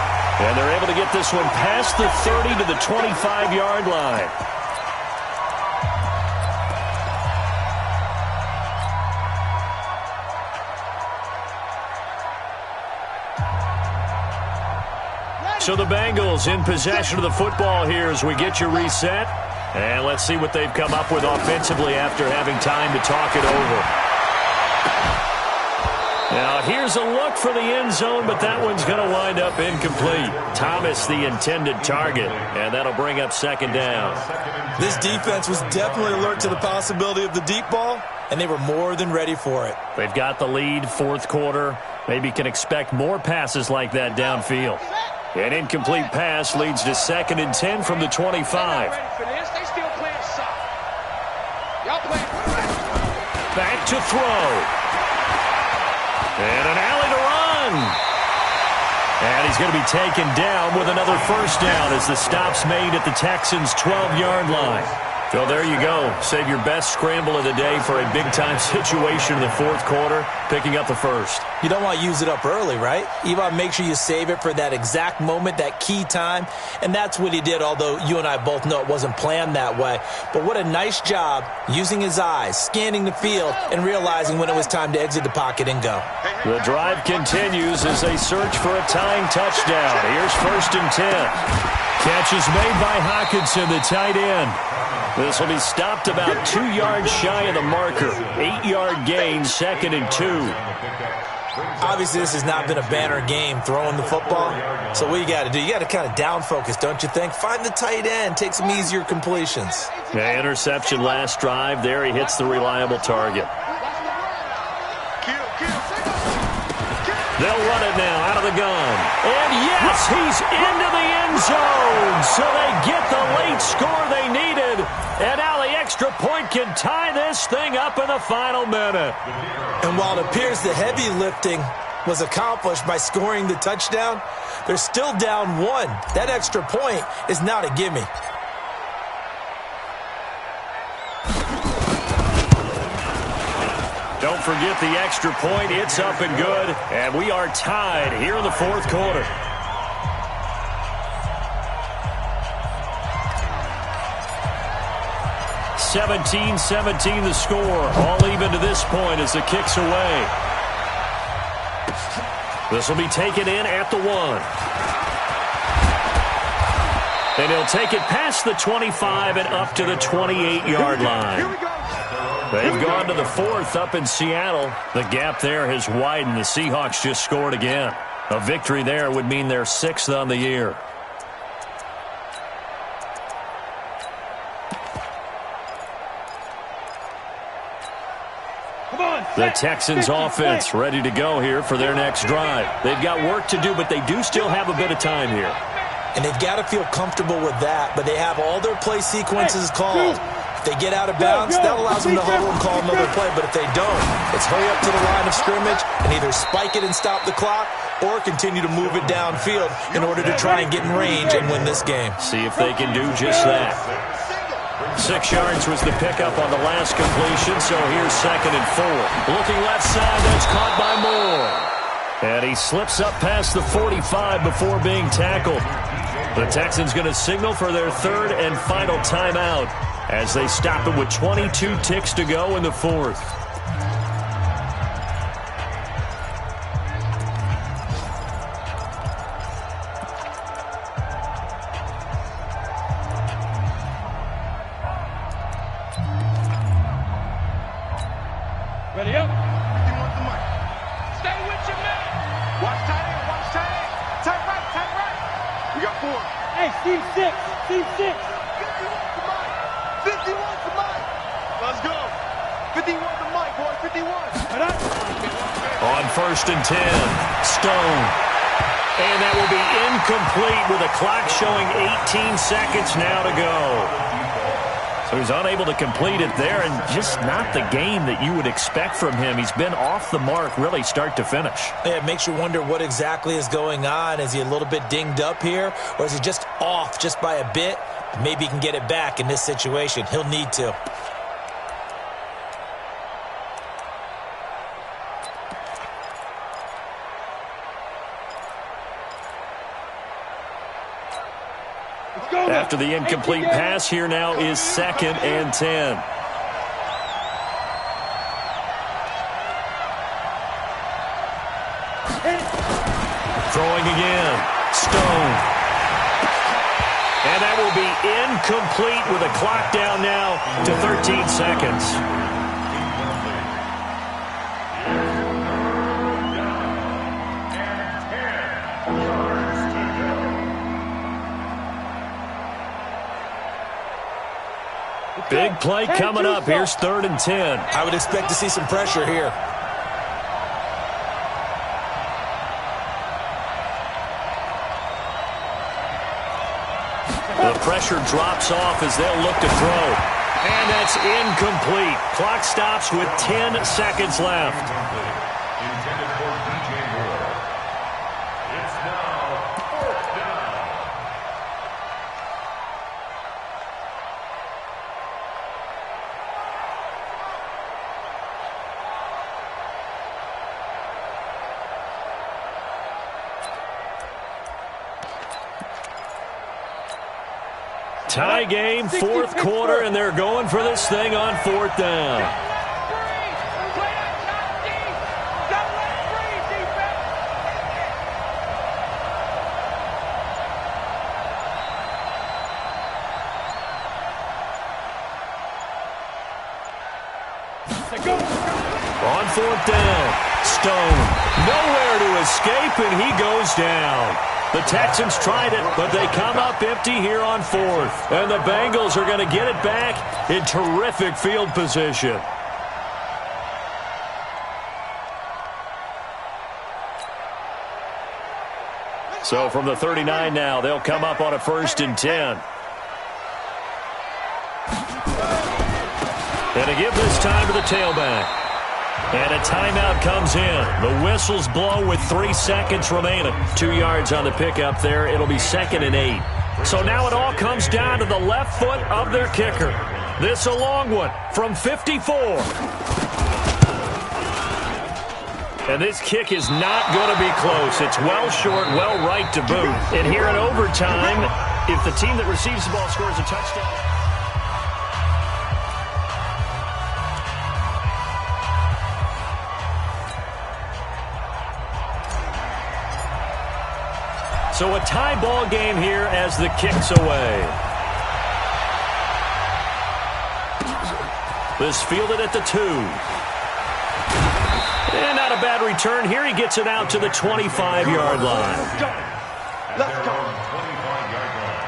And they're able to get this one past the 30 to the 25-yard line. So the Bengals in possession of the football here as we get you reset. And let's see what they've come up with offensively after having time to talk it over. Now, here's a look for the end zone, but that one's going to wind up incomplete. Thomas, the intended target, and that'll bring up 2nd down. This defense was definitely alert to the possibility of the deep ball, and they were more than ready for it. They've got the lead, 4th quarter. Maybe can expect more passes like that downfield. An incomplete pass leads to 2nd and 10 from the 25. Back to throw. And an alley to run. And he's going to be taken down with another 1st down as the stop's made at the Texans' 12-yard line. So there you go. Save your best scramble of the day for a big-time situation in the 4th quarter, picking up the 1st. You don't want to use it up early, right? You want to make sure you save it for that exact moment, that key time. And that's what he did, although you and I both know it wasn't planned that way. But what a nice job using his eyes, scanning the field, and realizing when it was time to exit the pocket and go. The drive continues as they search for a tying touchdown. Here's 1st and 10. Catch is made by Hawkinson, the tight end. This will be stopped about 2 yards shy of the marker. 8-yard gain, 2nd and 2. Obviously, this has not been a banner game throwing the football. So what you got to do, you got to kind of down focus, don't you think? Find the tight end, take some easier completions. Yeah, interception last drive. There he hits the reliable target. They'll run it now out of the gun. And yes, he's into the end zone. So they get the late score they needed. And now the extra point can tie this thing up in the final minute. And while it appears the heavy lifting was accomplished by scoring the touchdown, they're still down 1. That extra point is not a gimme. Don't forget the extra point. It's up and good. And we are tied here in the 4th quarter. (17-17) the score. All even to this point as the kick's away. This will be taken in at the 1. And he'll take it past the 25 and up to the 28-yard line. They've gone to the 4th up in Seattle. The gap there has widened. The Seahawks just scored again. A victory there would mean they're 6th on the year. The Texans offense ready to go here for their next drive. They've got work to do, but they do still have a bit of time here. And they've got to feel comfortable with that, but they have all their play sequences called. If they get out of bounds, that allows them to huddle and call another play. But if they don't, it's hurry up to the line of scrimmage and either spike it and stop the clock or continue to move it downfield in order to try and get in range and win this game. See if they can do just that. 6 yards was the pickup on the last completion, so here's 2nd and 4. Looking left side, that's caught by Moore. And he slips up past the 45 before being tackled. The Texans going to signal for their 3rd and final timeout as they stop it with 22 ticks to go in the 4th. Ready up. You want the mic. Stay with your man. Watch tight end. Watch tight end. Tight right. Tight right. We got 4. Hey, Steve 6. Steve 6. 50 wants the mic. Let's go. 50 wants the mic, boy. 51. On 1st and 10, Stone. And that will be incomplete with a clock showing 18 seconds now to go. So he's unable to complete it there, and just not the game that you would expect from him. He's been off the mark really start to finish. Yeah, it makes you wonder what exactly is going on. Is he a little bit dinged up here, or is he just off just by a bit? Maybe he can get it back in this situation. He'll need to. After the incomplete pass, here now is 2nd and 10. Throwing again. Stone. And that will be incomplete with a clock down now to 13 seconds. Big play coming up. Here's 3rd and 10. I would expect to see some pressure here. The pressure drops off as they'll look to throw. And that's incomplete. Clock stops with 10 seconds left. Intended for DJ Moore. It's now 4th down. Tie game, 4th quarter, and they're going for this thing on 4th down. On 4th down, Stone, nowhere to escape, and he goes down. The Texans tried it, but they come up empty here on 4th. And the Bengals are going to get it back in terrific field position. So from the 39 now, they'll come up on a 1st and 10. And to give this time to the tailback. And a timeout comes in. The whistles blow with 3 seconds remaining. 2 yards on the pickup there. It'll be 2nd and 8. So now it all comes down to the left foot of their kicker. This a long one from 54. And this kick is not going to be close. It's well short, well right to boot. And here in overtime, if the team that receives the ball scores a touchdown. So a tie ball game here as the kick's away. This fielded at the 2. And not a bad return here. He gets it out to the 25-yard line. Let's go. 25-yard line.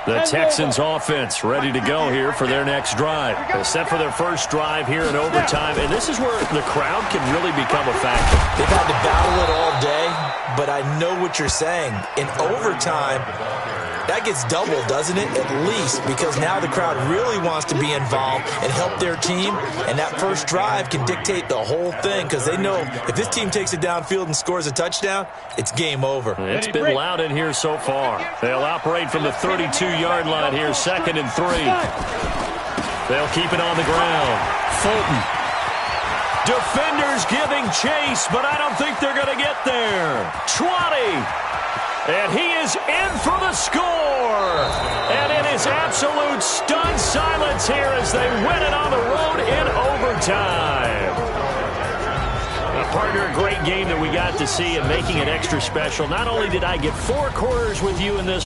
The Texans offense ready to go here for their next drive. They're set for their first drive here in overtime, and this is where the crowd can really become a factor. They've had to battle it all day, but I know what you're saying. In overtime, that gets doubled, doesn't it? At least, because now the crowd really wants to be involved and help their team, and that first drive can dictate the whole thing because they know if this team takes it downfield and scores a touchdown, it's game over. It's been loud in here so far. They'll operate from the 32-yard line here, 2nd and 3. They'll keep it on the ground. Fulton. Defenders giving chase, but I don't think they're going to get there. 20. And he is in for the score. And it is absolute stunned silence here as they win it on the road in overtime. Partner, a great game that we got to see and making it extra special. Not only did I get 4 quarters with you in this